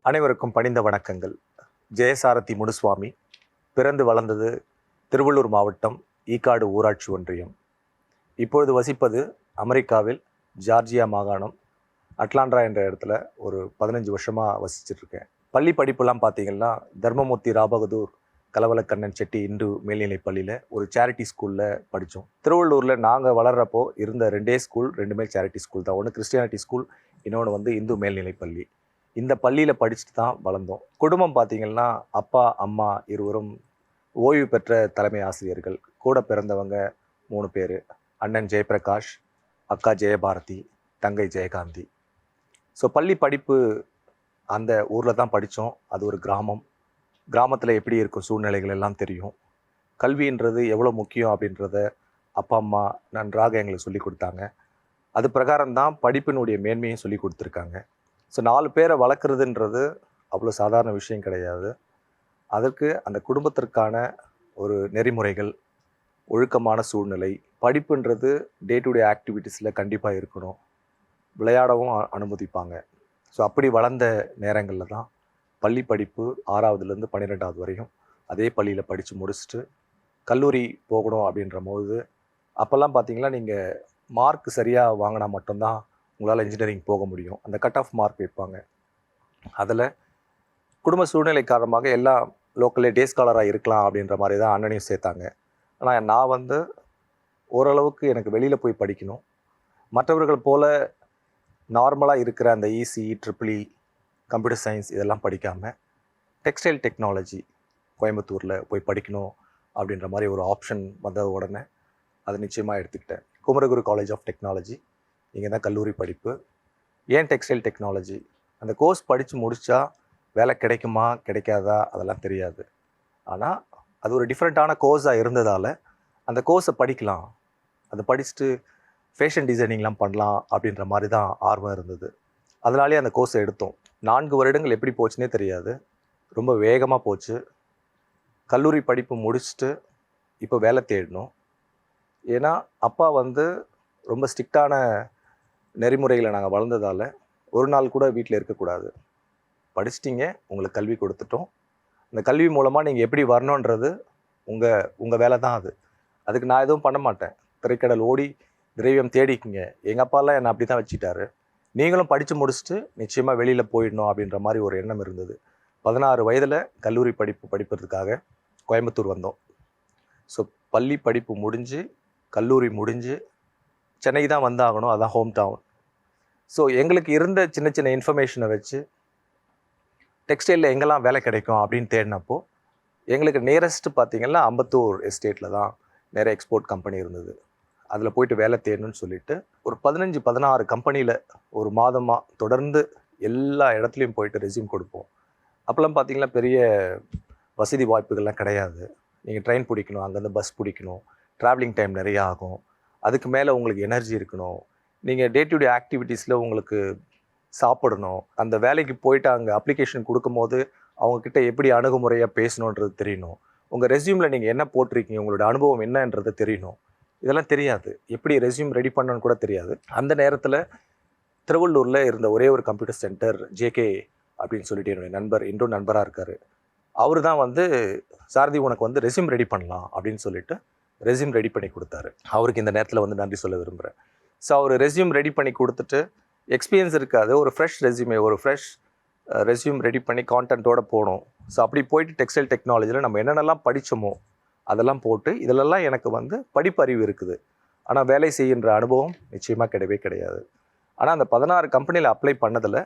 அனைவருக்கும் பணிந்த வணக்கங்கள். ஜெயசாரதி முனுசுவாமி. பிறந்து வளர்ந்தது திருவள்ளூர் மாவட்டம் ஈக்காடு ஊராட்சி ஒன்றியம். இப்பொழுது வசிப்பது அமெரிக்காவில் ஜார்ஜியா மாகாணம் அட்லாண்டா என்ற இடத்துல ஒரு 15 வருஷமாக வசிச்சிட்ருக்கேன். பள்ளி படிப்புலாம் பார்த்தீங்கன்னா தர்மமூர்த்தி ராபகதூர் கலவலக்கண்ணன் செட்டி இந்து மேல்நிலை பள்ளியில் ஒரு சேரிட்டி ஸ்கூலில் படித்தோம். திருவள்ளூரில் நாங்கள் வளர்கிறப்போ இருந்த 2 ஸ்கூல், 2மே சேரிட்டி ஸ்கூல் தான். ஒன்று கிறிஸ்டியானிட்டி ஸ்கூல், இன்னொன்று இந்து மேல்நிலை பள்ளி. இந்த பள்ளியில் படிச்சுட்டு தான் வளர்ந்தோம். குடும்பம் பார்த்திங்கன்னா அப்பா அம்மா இருவரும் ஓய்வு பெற்ற தலைமை ஆசிரியர்கள். கூட பிறந்தவங்க 3 பேர். அண்ணன் ஜெயபிரகாஷ், அக்கா ஜெயபாரதி, தங்கை ஜெயகாந்தி. ஸோ பள்ளி படிப்பு அந்த ஊரில் தான் படித்தோம். அது ஒரு கிராமம். கிராமத்தில் எப்படி இருக்கும் சூழ்நிலைகள் எல்லாம் தெரியும். கல்வின்றது எவ்வளோ முக்கியம் அப்படின்றத அப்பா அம்மா நன்றாக எங்களுக்கு சொல்லி கொடுத்தாங்க. அது பிரகாரம்தான் படிப்பினுடைய மேன்மையும் சொல்லி கொடுத்துருக்காங்க. ஸோ 4 பேரை வளர்க்குறதுன்றது அவ்வளோ சாதாரண விஷயம் கிடையாது. அதற்கு அந்த குடும்பத்திற்கான ஒரு நெறிமுறைகள், ஒழுக்கமான சூழ்நிலை, படிப்புன்றது டே டு டே ஆக்டிவிட்டீஸில் கண்டிப்பாக இருக்கணும். விளையாடவும் அனுமதிப்பாங்க. ஸோ அப்படி வளர்ந்த நேரங்களில் தான் பள்ளி படிப்பு 6வதுலேருந்து 12வது வரையும் அதே பள்ளியில் படித்து முடிச்சுட்டு கல்லூரி போகணும் அப்படின்ற போது, அப்போல்லாம் பார்த்தீங்கன்னா நீங்கள் மார்க் சரியாக வாங்கினா மட்டும்தான் உங்களால் இன்ஜினியரிங் போக முடியும். அந்த கட் ஆஃப் மார்க் வைப்பாங்க. அதில் குடும்ப சூழ்நிலை காரணமாக எல்லாம் லோக்கல்லே டே ஸ்காலராக இருக்கலாம் அப்படின்ற மாதிரி தான் அண்ணனையும் சேர்த்தாங்க. ஆனால் நான் ஓரளவுக்கு எனக்கு வெளியில் போய் படிக்கணும், மற்றவர்கள் போல் நார்மலாக இருக்கிற அந்த இசிஇ, ட்ரிபிள்இ, கம்ப்யூட்டர் சயின்ஸ் இதெல்லாம் படிக்காமல் டெக்ஸ்டைல் டெக்னாலஜி கோயம்புத்தூரில் போய் படிக்கணும் அப்படின்ற மாதிரி ஒரு ஆப்ஷன் வந்த உடனே அதை நிச்சயமாக எடுத்துக்கிட்டேன். குமரகுரு காலேஜ் ஆஃப் டெக்னாலஜி, இங்கே தான் கல்லூரி படிப்பு. ஏன் டெக்ஸ்டைல் டெக்னாலஜி? அந்த கோர்ஸ் படித்து முடித்தா வேலை கிடைக்குமா கிடைக்காதா அதெல்லாம் தெரியாது. ஆனால் அது ஒரு டிஃப்ரெண்ட்டான கோர்ஸாக இருந்ததால் அந்த கோர்ஸை படிக்கலாம், அதை படிச்சுட்டு ஃபேஷன் டிசைனிங்லாம் பண்ணலாம் அப்படின்ற மாதிரி தான் ஆர்வம் இருந்தது. அதனாலே அந்த கோர்ஸை எடுத்தோம். 4 வருடங்கள் எப்படி போச்சுன்னே தெரியாது, ரொம்ப வேகமாக போச்சு. கல்லூரி படிப்பு முடிச்சுட்டு இப்போ வேலை தேடணும். ஏன்னா அப்பா ரொம்ப ஸ்ட்ரிக்டான நெறிமுறைகளை நாங்கள் வளர்ந்ததால் ஒரு நாள் கூட வீட்டில் இருக்கக்கூடாது. படிச்சிட்டிங்க, உங்களுக்கு கல்வி கொடுத்துட்டோம், அந்த கல்வி மூலமாக நீங்கள் எப்படி வரணுன்றது உங்கள் வேலை தான் அது. அதுக்கு நான் எதுவும் பண்ண மாட்டேன். திரைக்கடல் ஓடி திரவியம் தேடிக்குங்க. எங்கள் அப்பாலாம் என்னை அப்படி தான் வச்சுட்டாரு. நீங்களும் படித்து முடிச்சுட்டு நிச்சயமாக வெளியில் போயிடணும் அப்படின்ற மாதிரி ஒரு எண்ணம் இருந்தது. 16 வயதில் கல்லூரி படிப்பதற்காக கோயம்புத்தூர் வந்தோம். ஸோ பள்ளி படிப்பு முடிஞ்சு கல்லூரி முடிஞ்சு சென்னை தான் வந்தாகணும், அதுதான் ஹோம் டவுன். ஸோ எங்களுக்கு இருந்த சின்ன சின்ன இன்ஃபர்மேஷனை வச்சு டெக்ஸ்டைலில் எங்கெல்லாம் வேலை கிடைக்கும் அப்படின்னு தேடினப்போ எங்களுக்கு நியரஸ்ட்டு பார்த்திங்கன்னா அம்பத்தூர் எஸ்டேட்டில் தான் நிறைய எக்ஸ்போர்ட் கம்பெனி இருந்தது. அதில் போயிட்டு வேலை தேடணும்னு சொல்லிட்டு ஒரு 15-16 கம்பெனியில் ஒரு மாதமாக தொடர்ந்து எல்லா இடத்துலையும் போயிட்டு ரெஸ்யூம் கொடுப்போம். அப்போல்லாம் பார்த்திங்கன்னா பெரிய வசதி வாய்ப்புகள்லாம் கிடையாது. நீங்கள் ட்ரெயின் பிடிக்கணும், அங்கேருந்து பஸ் பிடிக்கணும், ட்ராவலிங் டைம் நிறையா ஆகும். அதுக்கு மேலே உங்களுக்கு எனர்ஜி இருக்கணும், நீங்கள் டே டு டே ஆக்டிவிட்டீஸில் உங்களுக்கு சாப்பிடணும். அந்த வேலைக்கு போயிட்டு அங்கே அப்ளிகேஷன் கொடுக்கும்போது அவங்கக்கிட்ட எப்படி அணுகுமுறையாக பேசணுன்றது தெரியணும். உங்கள் ரெஸ்யூமில் நீங்கள் என்ன போட்டிருக்கீங்க, உங்களோட அனுபவம் என்னன்றது தெரியணும். இதெல்லாம் தெரியாது. எப்படி ரெஸ்யூம் ரெடி பண்ணணும்னு கூட தெரியாது. அந்த நேரத்தில் திருவள்ளூரில் இருந்த ஒரே ஒரு கம்ப்யூட்டர் சென்டர் ஜேகே அப்படின்னு சொல்லிட்டு என்னுடைய நண்பர், இன்றும் நண்பராக இருக்கார். அவர் தான் சாரதி உனக்கு ரெஸ்யூம் ரெடி பண்ணலாம் அப்படின்னு சொல்லிட்டு ரெஸ்யூம் ரெடி பண்ணி கொடுத்தாரு. அவருக்கு இந்த நேரத்தில் நன்றி சொல்ல விரும்புகிறேன். ஸோ அவர் ரெஸ்யூம் ரெடி பண்ணி கொடுத்துட்டு, எக்ஸ்பீரியன்ஸ் இருக்காது, ஒரு ஃப்ரெஷ் ரெஸ்யூம் ரெடி பண்ணி கான்டென்ட்டோடு போகணும். ஸோ அப்படி போயிட்டு டெக்ஸ்டைல் டெக்னாலஜியில் நம்ம என்னென்னலாம் படித்தோமோ அதெல்லாம் போட்டு, இதிலெல்லாம் எனக்கு படிப்பறிவு இருக்குது, ஆனால் வேலை செய்கின்ற அனுபவம் நிச்சயமாக கிடையாது. ஆனால் அந்த 16 கம்பெனியில் அப்ளை பண்ணதில்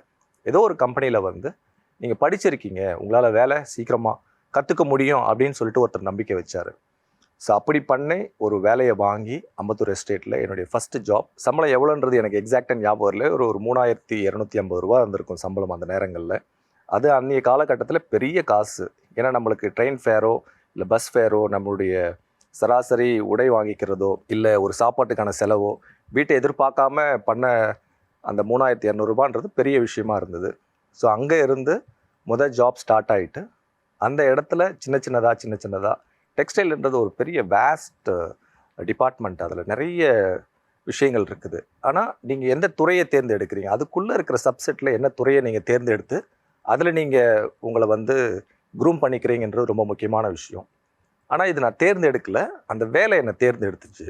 ஏதோ ஒரு கம்பெனியில் நீங்கள் படிச்சிருக்கீங்க, உங்களால் வேலை சீக்கிரமாக கற்றுக்க முடியும் அப்படின்னு சொல்லிட்டு ஒருத்தர் நம்பிக்கை வச்சார். ஸோ அப்படி பண்ணி ஒரு வேலையை வாங்கி அம்பத்தூர் எஸ்டேட்டில் என்னுடைய ஃபஸ்ட்டு ஜாப். சம்பளம் எவ்வளோன்றது எனக்கு எக்ஸாக்டாக ஞாபகம் இல்லை. ஒரு 3250 ரூபா வந்திருக்கும் சம்பளம் அந்த நேரங்களில். அது அன்றைய காலகட்டத்தில் பெரிய காசு. ஏன்னா நம்மளுக்கு ட்ரெயின் ஃபேரோ இல்லை பஸ் ஃபேரோ, நம்மளுடைய சராசரி உடை வாங்கிக்கிறதோ இல்லை ஒரு சாப்பாட்டுக்கான செலவோ வீட்டை எதிர்பார்க்காம பண்ண அந்த 3200 ரூபான்றது பெரிய விஷயமா இருந்தது. ஸோ அங்கே இருந்து ஜாப் ஸ்டார்ட் ஆகிட்டு அந்த இடத்துல சின்ன சின்னதாக டெக்ஸ்டைல்ன்றது ஒரு பெரிய வேஸ்ட் டிபார்ட்மெண்ட். அதில் நிறைய விஷயங்கள் இருக்குது. ஆனால் நீங்கள் எந்த துறையை தேர்ந்தெடுக்கிறீங்க, அதுக்குள்ளே இருக்கிற சப்செட்டில் என்ன துறையை நீங்கள் தேர்ந்தெடுத்து அதில் நீங்கள் உங்களை வந்து க்ரூம் பண்ணிக்கிறீங்கன்றது ரொம்ப முக்கியமான விஷயம். ஆனால் இது நான் தேர்ந்தெடுக்கலை, அந்த வேலை என்னை தேர்ந்தெடுத்துச்சு.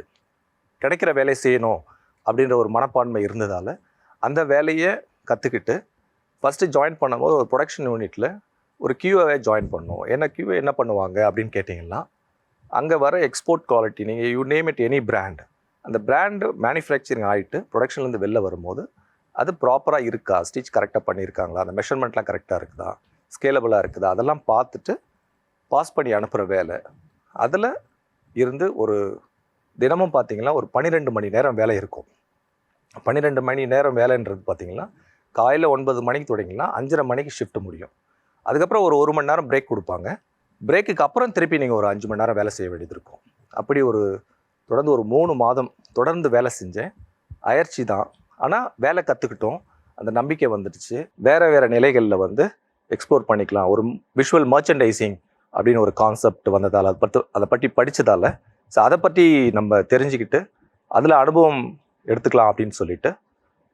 கிடைக்கிற வேலையை செய்யணும் அப்படின்ற ஒரு மனப்பான்மை இருந்ததால் அந்த வேலையை கற்றுக்கிட்டு ஃபஸ்ட்டு ஜாயின் பண்ணும்போது ஒரு ப்ரொடக்ஷன் யூனிட்டில் ஒரு கியூஏவை ஜாயின் பண்ணோம். ஏன்னா கியூஏ என்ன பண்ணுவாங்க அப்படின்னு கேட்டிங்கன்னா, அங்கே வர எக்ஸ்போர்ட் குவாலிட்டி, நீங்கள் you name it any brand, அந்த பிராண்டு மேனுஃபேக்சரிங் ஆகிட்டு ப்ரொடக்ஷன்லேருந்து வெளில வரும்போது அது ப்ராப்பராக இருக்கா, ஸ்டிச் கரெக்டாக பண்ணியிருக்காங்களா, அந்த மெஷர்மெண்ட்லாம் கரெக்டாக இருக்குதா, ஸ்கேலபிளாக இருக்குதா, அதெல்லாம் பார்த்துட்டு பாஸ் பண்ணி அனுப்புகிற வேலை. அதில் இருந்து ஒரு தினமும் பார்த்திங்கன்னா ஒரு 12 மணி நேரம் வேலை இருக்கும். 12 மணி நேரம் வேலைன்றது பார்த்திங்கன்னா காலையில் 9 மணிக்கு தொடங்கினா 5:30 மணிக்கு ஷிஃப்ட் முடியும். அதுக்கப்புறம் ஒரு 1 மணி நேரம் பிரேக் கொடுப்பாங்க. பிரேக்குக்கு அப்புறம் திருப்பி நீங்கள் ஒரு 5 மணி நேரம் வேலை செய்ய வேண்டியது இருக்கும். அப்படி தொடர்ந்து ஒரு 3 மாதம் தொடர்ந்து வேலை செஞ்சேன். அயற்சி தான், ஆனால் வேலை கற்றுக்கிட்டோம். அந்த நம்பிக்கை வந்துடுச்சு. வேறு நிலைகளில் வந்து எக்ஸ்ப்ளோர் பண்ணிக்கலாம். ஒரு விஷுவல் மர்ச்சன்டைசிங் அப்படின்னு ஒரு கான்செப்ட் வந்ததால் அதை பற்றி படித்ததால் ஸோ அதை பற்றி நம்ம தெரிஞ்சுக்கிட்டு அதில் அனுபவம் எடுத்துக்கலாம் அப்படின்னு சொல்லிட்டு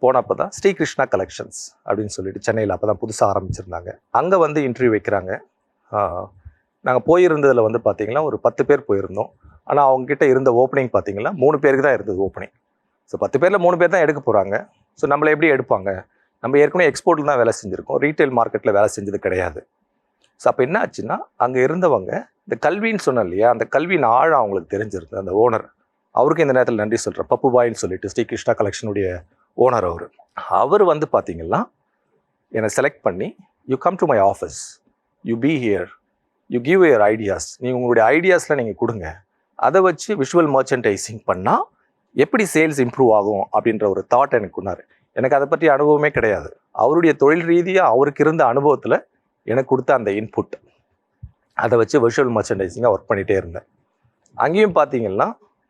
போனப்போ தான் ஸ்ரீகிருஷ்ணா கலெக்ஷன்ஸ் அப்படின்னு சொல்லிட்டு சென்னையில் அப்போ தான் புதுசாக ஆரம்பிச்சிருந்தாங்க. அங்கே வந்து இன்டர்வியூ வைக்கிறாங்க. நாங்கள் போயிருந்ததில் வந்து பார்த்திங்கன்னா ஒரு 10 பேர் போயிருந்தோம். ஆனால் அவங்ககிட்ட இருந்த ஓப்பனிங் பார்த்திங்கன்னா 3 பேருக்கு தான் இருந்தது ஓப்பனிங். ஸோ 10 பேரில் 3 பேர் தான் எடுக்க போகிறாங்க. ஸோ நம்மளை எப்படி எடுப்பாங்க? நம்ம ஏற்கனவே எக்ஸ்போர்ட்டில் தான் வேலை செஞ்சுருக்கோம், ரீட்டைல் மார்க்கெட்டில் வேலை செஞ்சது கிடையாது. ஸோ அப்போ என்ன ஆச்சுன்னா, அங்கே இருந்தவங்க இந்த கல்வின்னு சொன்னேன் இல்லையா, அந்த கல்வியின் ஆழம் அவங்களுக்கு தெரிஞ்சிருந்தது. அந்த ஓனர், அவருக்கு இந்த நேரத்தில் நன்றி சொல்கிறேன், பப்புபாயின்னு சொல்லிட்டு ஸ்ரீகிருஷ்ணா கலெக்ஷனுடைய ஓனர் அவர் வந்து பார்த்திங்கன்னா என்னை செலக்ட் பண்ணி, you come to my office, you be here, you give your ideas, நீங்கள் உங்களுடைய ஐடியாஸில் நீங்கள் கொடுங்க, அதை வச்சு விஷுவல் மர்ச்சன்டைசிங் பண்ணால் எப்படி சேல்ஸ் இம்ப்ரூவ் ஆகும் அப்படின்ற ஒரு தாட் எனக்கு கொண்டாரு. எனக்கு அதை பற்றி அனுபவமே கிடையாது. அவருடைய தொழில் ரீதியாக அவருக்கு இருந்த அனுபவத்தில் எனக்கு கொடுத்த அந்த இன்புட், அதை வச்சு விஷுவல் மர்ச்சன்டைசிங்காக ஒர்க் பண்ணிகிட்டே இருந்தேன். அங்கேயும் பார்த்தீங்கன்னா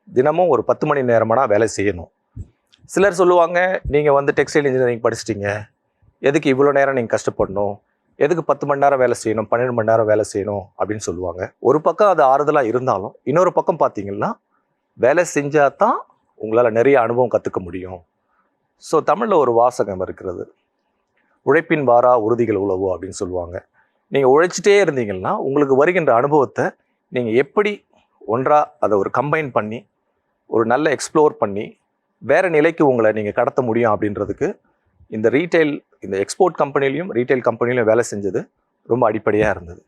தினமும் ஒரு 10 மணி நேரமான வேலை செய்யணும். சிலர் சொல்லுவாங்க, நீங்கள் வந்து டெக்ஸ்டைல் இன்ஜினியரிங் படிச்சிட்டிங்க, எதுக்கு இவ்வளோ நேரம் நீங்கள் கஷ்டப்படணும், எதுக்கு 10 மணி நேரம் வேலை செய்யணும், 12 மணி நேரம் வேலை செய்யணும் அப்படின்னு சொல்லுவாங்க. ஒரு பக்கம் அது ஆறுதலாக இருந்தாலும், இன்னொரு பக்கம் பார்த்தீங்கன்னா வேலை செஞ்சால் தான் உங்களால் நிறைய அனுபவம் கற்றுக்க முடியும். ஸோ தமிழில் ஒரு வாசகம் இருக்கிறது, உழைப்பின் வாரா உறுதிகள் உழவோ அப்படின்னு சொல்லுவாங்க. நீங்கள் உழைச்சிட்டே இருந்தீங்கன்னா உங்களுக்கு வருகின்ற அனுபவத்தை நீங்கள் எப்படி ஒன்றாக அதை ஒரு கம்பைன் பண்ணி ஒரு நல்ல எக்ஸ்ப்ளோர் பண்ணி வேறு நிலைக்கு உங்களை நீங்கள் கடத்த முடியும் அப்படின்றதுக்கு இந்த எக்ஸ்போர்ட் கம்பெனிலையும் ரீட்டைல் கம்பெனிலையும் வேலை செஞ்சது ரொம்ப அடிப்படையாக இருந்தது.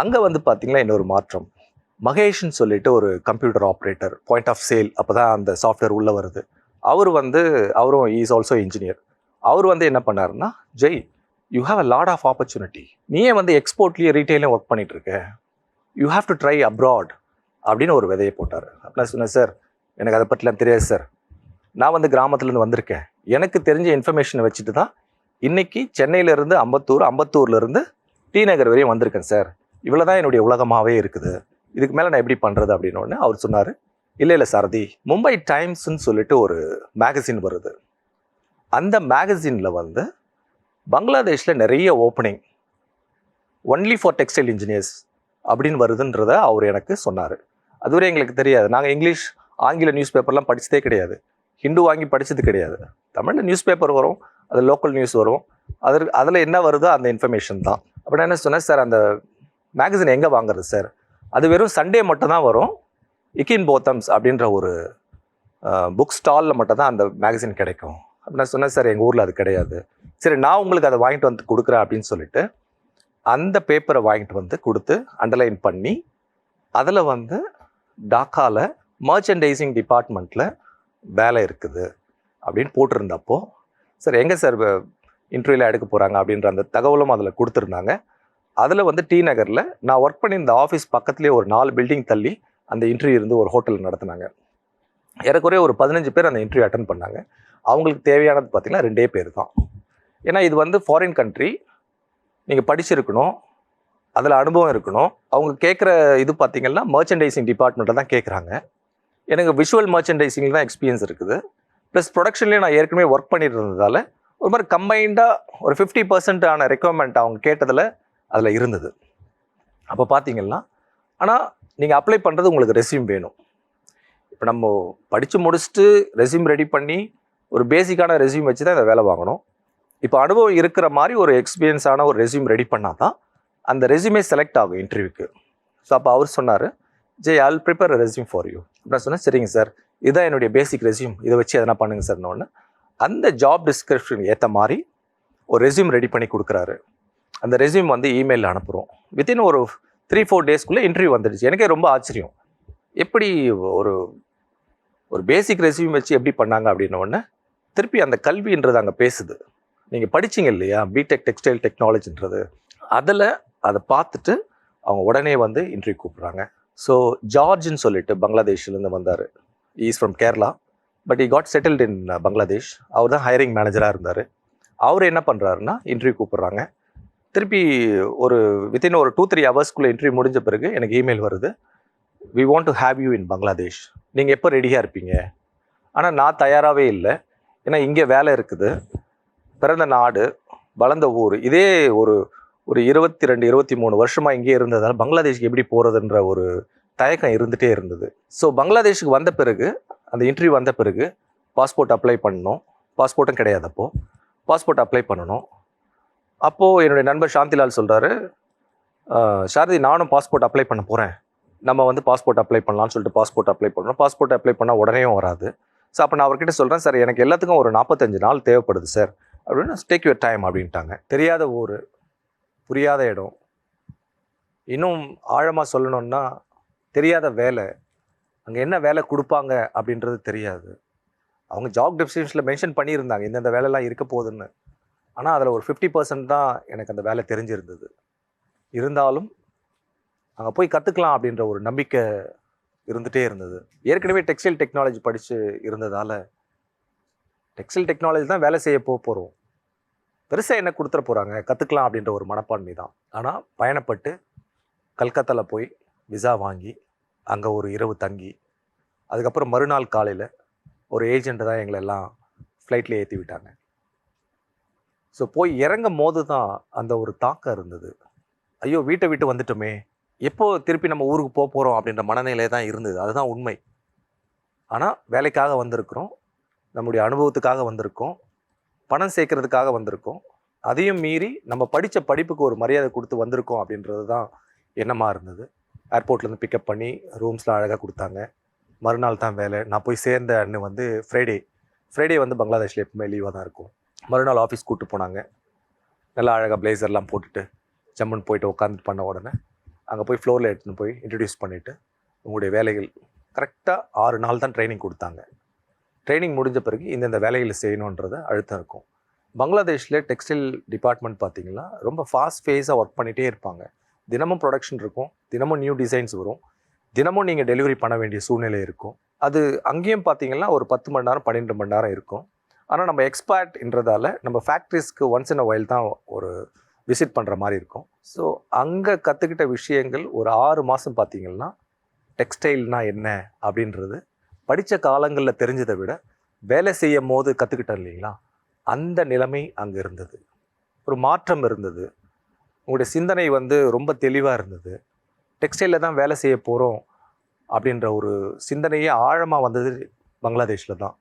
அங்கே வந்து பார்த்திங்கன்னா இன்னொரு மாற்றம், மகேஷ்ன்னு சொல்லிட்டு ஒரு computer operator, point of sale, அப்போ தான் அந்த சாஃப்ட்வேர் உள்ளே வருது. அவரும் இஸ் ஆல்சோ இன்ஜினியர். அவர் வந்து என்ன பண்ணாருன்னா, Jai, you have a lot of opportunity, நீயே வந்து எக்ஸ்போர்ட்லேயே ரீட்டைலையும் ஒர்க் பண்ணிட்டு இருக்க, you have to try abroad அப்படின்னு ஒரு விதையை போட்டார். அப்படின்னா சொன்னேன், சார் எனக்கு அதை பற்றிலாம் தெரியாது சார், நான் வந்து கிராமத்துலேருந்து வந்திருக்கேன், எனக்கு தெரிஞ்ச இன்ஃபர்மேஷனை வச்சுட்டு தான் இன்றைக்கி சென்னையிலேருந்து அம்பத்தூர்லேருந்து டி நகர் வரையும் வந்திருக்கேன் சார், இவ்வளோ தான் என்னுடைய உலகமாகவே இருக்குது, இதுக்கு மேலே நான் எப்படி பண்ணுறது அப்படின்னு அவர் சொன்னார். இல்லை சாரதி, மும்பை டைம்ஸ்ன்னு சொல்லிட்டு ஒரு மேகசின் வருது, அந்த மேகசினில் வந்து பங்களாதேஷில் நிறைய opening only for textile engineers அப்படின்னு வருதுன்றத அவர் எனக்கு சொன்னார். அதுவரை எங்களுக்கு தெரியாது. நாங்கள் இங்கிலீஷ் ஆங்கில நியூஸ் பேப்பர்லாம் படித்ததே கிடையாது, ஹிந்து வாங்கி படித்தது கிடையாது. தமிழில் நியூஸ் பேப்பர் வரும், அது லோக்கல் நியூஸ் வரும், அதில் என்ன வருதோ அந்த இன்ஃபர்மேஷன் தான். அப்படி என்ன சொன்னேன், சார் அந்த மேகசின் எங்கே வாங்குறது சார், அது வெறும் சண்டே மட்டும் தான் வரும், இக்கின் போத்தம்ஸ் அப்படின்ற ஒரு புக் ஸ்டாலில் மட்டும் தான் அந்த மேகசின் கிடைக்கும். அப்படி நான் சொன்னேன், சார் எங்கள் ஊரில் அது கிடையாது, சரி நான் உங்களுக்கு அதை வாங்கிட்டு வந்து கொடுக்குறேன் அப்படின்னு சொல்லிட்டு அந்த பேப்பரை வாங்கிட்டு வந்து கொடுத்து அண்டர்லைன் பண்ணி அதில் வந்து டாக்காவில் மர்ச்சன்டைசிங் டிபார்ட்மெண்ட்டில் வேலை இருக்குது அப்படின்னு போட்டிருந்தப்போ, சார் எங்கே சார் இன்டர்வியூவில் எடுக்க போகிறாங்க அப்படின்ற அந்த தகவலும் அதில் கொடுத்துருந்தாங்க. அதில் வந்து டி நகரில் நான் ஒர்க் பண்ணி இந்த ஆஃபீஸ் பக்கத்துலேயே ஒரு 4 பில்டிங் தள்ளி அந்த இன்டர்வியூ இருந்து ஒரு ஹோட்டல் நடத்தினாங்க. ஏறக்குறைய ஒரு 15 பேர் அந்த இன்டர்வியூ அட்டன் பண்ணாங்க. அவங்களுக்கு தேவையானது பார்த்திங்கன்னா 2 பேர் தான். ஏன்னா இது வந்து ஃபாரின் கண்ட்ரி, நீங்கள் படிச்சிருக்கணும், அதில் அனுபவம் இருக்கணும். அவங்க கேட்குற இது பார்த்திங்கன்னா மர்ச்சன்டைசிங் டிபார்ட்மெண்ட்டில் தான் கேட்குறாங்க. எனக்கு விஷுவல் மர்ச்சன்டைசிங்கில் தான் எக்ஸ்பீரியன்ஸ் இருக்குது, ப்ளஸ் ப்ரொடக்ஷன்லேயும் நான் ஏற்கனவே ஒர்க் பண்ணிட்டு இருந்ததால் ஒரு மாதிரி கம்பைண்டாக ஒரு 50% ஆன ரெக்குவயர்மெண்ட் அவங்க கேட்டதில் அதில் இருந்தது. அப்போ பார்த்திங்கன்னா, ஆனால் நீங்கள் அப்ளை பண்ணுறது உங்களுக்கு ரெஸ்யூம் வேணும். இப்போ நம்ம படித்து முடிச்சுட்டு ரெஸ்யூம் ரெடி பண்ணி ஒரு பேசிக்கான ரெஸ்யூம் வச்சு தான் இந்த வேலை வாங்கணும். இப்போ அனுபவம் இருக்கிற மாதிரி ஒரு எக்ஸ்பீரியன்ஸான ஒரு ரெஸ்யூம் ரெடி பண்ணால் தான் அந்த ரெஸ்யூமே செலக்ட் ஆகும் இன்டர்வியூக்கு. ஸோ அப்போ அவர் சொன்னார், Jai I will prepare resume for you. நான் சொன்னேன், சரிங்க சார், இதுதான் என்னுடைய பேசிக் ரெஸ்யூம், இதை வச்சு எதனா பண்ணுங்க சார்னு. அந்த ஜாப் டிஸ்கிரிப்ஷன் ஏற்ற மாதிரி ஒரு ரெஸ்யூம் ரெடி பண்ணி கொடுக்குறாரு. அந்த ரெஸ்யூம் வந்து இமெயிலில் அனுப்புகிறோம். வித்தின் ஒரு 3-4 டேஸ்க்குள்ளே இன்டர்வியூ வந்துடுச்சு. எனக்கே ரொம்ப ஆச்சரியம், எப்படி ஒரு ஒரு பேசிக் ரெஸ்யூம் வச்சு எப்படி பண்ணாங்க அப்படின்னோடனே திருப்பி அந்த கல்வின்றது அங்கே பேசுது. நீங்கள் படிச்சிங்க இல்லையா பிடெக் டெக்ஸ்டைல் டெக்னாலஜின்றது, அதில் அதை பார்த்துட்டு அவங்க உடனே வந்து இன்டர்வியூ கூப்பிட்றாங்க. ஸோ ஜார்ஜ்னு சொல்லிட்டு பங்களாதேஷ்லேருந்து வந்தார். Is from Kerala, but he got settled in Bangladesh. அவர் தான் ஹையரிங் மேனேஜராக இருந்தார். அவர் என்ன பண்ணுறாருன்னா இன்டர்வியூ கூப்பிட்றாங்க. திருப்பி ஒரு வித்தின் ஒரு 2-3 ஹவர்ஸ்க்குள்ளே இன்டர்வியூ முடிஞ்ச பிறகு எனக்கு இமெயில் வருது, we want to have you in Bangladesh, நீங்கள் எப்போ ரெடியாக இருப்பீங்க? ஆனால் நான் தயாராகவே இல்லை, ஏன்னா இங்கே வேலை இருக்குது, பிறந்த நாடு, வளர்ந்த ஊர், இதே ஒரு 22-23 வருஷமாக இங்கே இருந்ததால் பங்களாதேஷ்க்கு எப்படி போகிறதுன்ற ஒரு தயக்கம் இருந்துகிட்டே இருந்தது. ஸோ பங்களாதேஷுக்கு வந்த பிறகு, அந்த இன்டர்வியூ வந்த பிறகு பாஸ்போர்ட் அப்ளை பண்ணணும். பாஸ்போர்ட்டும் கிடையாது அப்போது. பாஸ்போர்ட் அப்ளை பண்ணணும். அப்போது என்னுடைய நண்பர் சாந்திலால் சொல்கிறாரு, சாரதி நானும் பாஸ்போர்ட் அப்ளை பண்ண போகிறேன், நம்ம வந்து பாஸ்போர்ட் அப்ளை பண்ணலான்னு சொல்லிட்டு பாஸ்போர்ட் அப்ளை பண்ணணும். பாஸ்போர்ட் அப்ளை பண்ணால் உடனேயும் வராது. ஸோ அப்போ நான் அவர்கிட்ட சொல்கிறேன், சார் எனக்கு எல்லாத்துக்கும் ஒரு 45 நாள் தேவைப்படுது சார் அப்படின்னு. டேக் யுவர் டைம் அப்படின்ட்டாங்க. தெரியாத ஊர், புரியாத இடம், இன்னும் ஆழமாக சொல்லணுன்னா தெரியாத வேலை, அங்கே என்ன வேலை கொடுப்பாங்க அப்படின்றது தெரியாது. அவங்க ஜாப் டிஸ்கிரிப்ஷனில் மென்ஷன் பண்ணியிருந்தாங்க இந்தந்த வேலைலாம் இருக்க போகுதுன்னு. ஆனால் அதில் ஒரு 50% தான் எனக்கு அந்த வேலை தெரிஞ்சிருந்தது. இருந்தாலும் அங்கே போய் கற்றுக்கலாம் அப்படின்ற ஒரு நம்பிக்கை இருந்துகிட்டே இருந்தது. ஏற்கனவே டெக்ஸ்டைல் டெக்னாலஜி படித்து இருந்ததால் டெக்ஸ்டைல் டெக்னாலஜி தான் வேலை செய்ய போகிறோம், பெருசாக என்ன கொடுத்துட போகிறாங்க, கற்றுக்கலாம் அப்படின்ற ஒரு மனப்பான்மை தான். ஆனால் பயணப்பட்டு கல்கத்தாவில் போய் விசா வாங்கி அங்கே ஒரு இரவு தங்கி, அதுக்கப்புறம் மறுநாள் காலையில் ஒரு ஏஜெண்ட்டு தான் எங்களை எல்லாம் ஃப்ளைட்டில் ஏற்றி விட்டாங்க. ஸோ போய் இறங்கும் போது தான் அந்த ஒரு தாக்கம் இருந்தது. ஐயோ வீட்டை விட்டு வந்துட்டோமே, எப்போ திருப்பி நம்ம ஊருக்கு போக போகிறோம் அப்படின்ற மனநிலை தான் இருந்தது. அதுதான் உண்மை. ஆனால் வேலைக்காக வந்திருக்கிறோம், நம்முடைய அனுபவத்துக்காக வந்திருக்கோம், பணம் சேர்க்கறதுக்காக வந்திருக்கோம், அதையும் மீறி நம்ம படித்த படிப்புக்கு ஒரு மரியாதை கொடுத்து வந்திருக்கோம் அப்படின்றது தான் எண்ணமாக இருந்தது. ஏர்போர்ட்லேருந்து பிக்கப் பண்ணி ரூம்ஸ்லாம் அழகாக கொடுத்தாங்க. மறுநாள் தான் வேலை. நான் போய் சேர்ந்த அன்று வந்து ஃப்ரைடே வந்து பங்களாதேஷில் எப்பவுமே லீவாக தான் இருக்கும். மறுநாள் ஆஃபீஸ் கூப்பிட்டு போனாங்க. நல்லா அழகாக பிளேசர்லாம் போட்டுட்டு ஜம்முன்னு போயிட்டு உட்காந்துட்டு பண்ண உடனே அங்கே போய் ஃப்ளோரில் எடுத்துன்னு போய் இன்ட்ரடியூஸ் பண்ணிவிட்டு உங்களுடைய வேலைகள் கரெக்டாக 6 நாள் தான் ட்ரைனிங் கொடுத்தாங்க. ட்ரைனிங் முடிஞ்ச பிறகு இந்தந்த வேலைகளை செய்யணுன்றது அழுத்தம் இருக்கும். பங்களாதேஷில் டெக்ஸ்டைல் டிபார்ட்மெண்ட் பார்த்திங்கன்னா ரொம்ப ஃபாஸ்ட் ஃபேஸாக ஒர்க் பண்ணிகிட்டே இருப்பாங்க. தினமும் ப்ரொடக்ஷன் இருக்கும், தினமும் நியூ டிசைன்ஸ் வரும், தினமும் நீங்கள் டெலிவரி பண்ண வேண்டிய சூழ்நிலை இருக்கும். அது அங்கேயும் பார்த்திங்கன்னா ஒரு 10 மணி நேரம் 12 மணி நேரம் இருக்கும். ஆனால் நம்ம எக்ஸ்பர்ட்ன்றதால நம்ம ஃபேக்ட்ரிஸ்க்கு ஒன்ஸ் இன் அ வைல் தான் ஒரு விசிட் பண்ணுற மாதிரி இருக்கும். ஸோ அங்கே கற்றுக்கிட்ட விஷயங்கள் ஒரு 6 மாதம் பார்த்திங்கன்னா டெக்ஸ்டைல்னால் என்ன அப்படின்றது படித்த காலங்களில் தெரிஞ்சதை விட வேலை செய்யும் போது கற்றுக்கிட்டோம் இல்லைங்களா, அந்த நிலைமை அங்கே இருந்தது. ஒரு மாற்றம் இருந்தது. உங்களுடைய சிந்தனை வந்து ரொம்ப தெளிவாக இருந்தது. டெக்ஸ்டைலில் தான் வேலை செய்ய போகிறோம் அப்படின்ற ஒரு சிந்தனையே ஆழமாக வந்தது பங்களாதேஷில் தான்.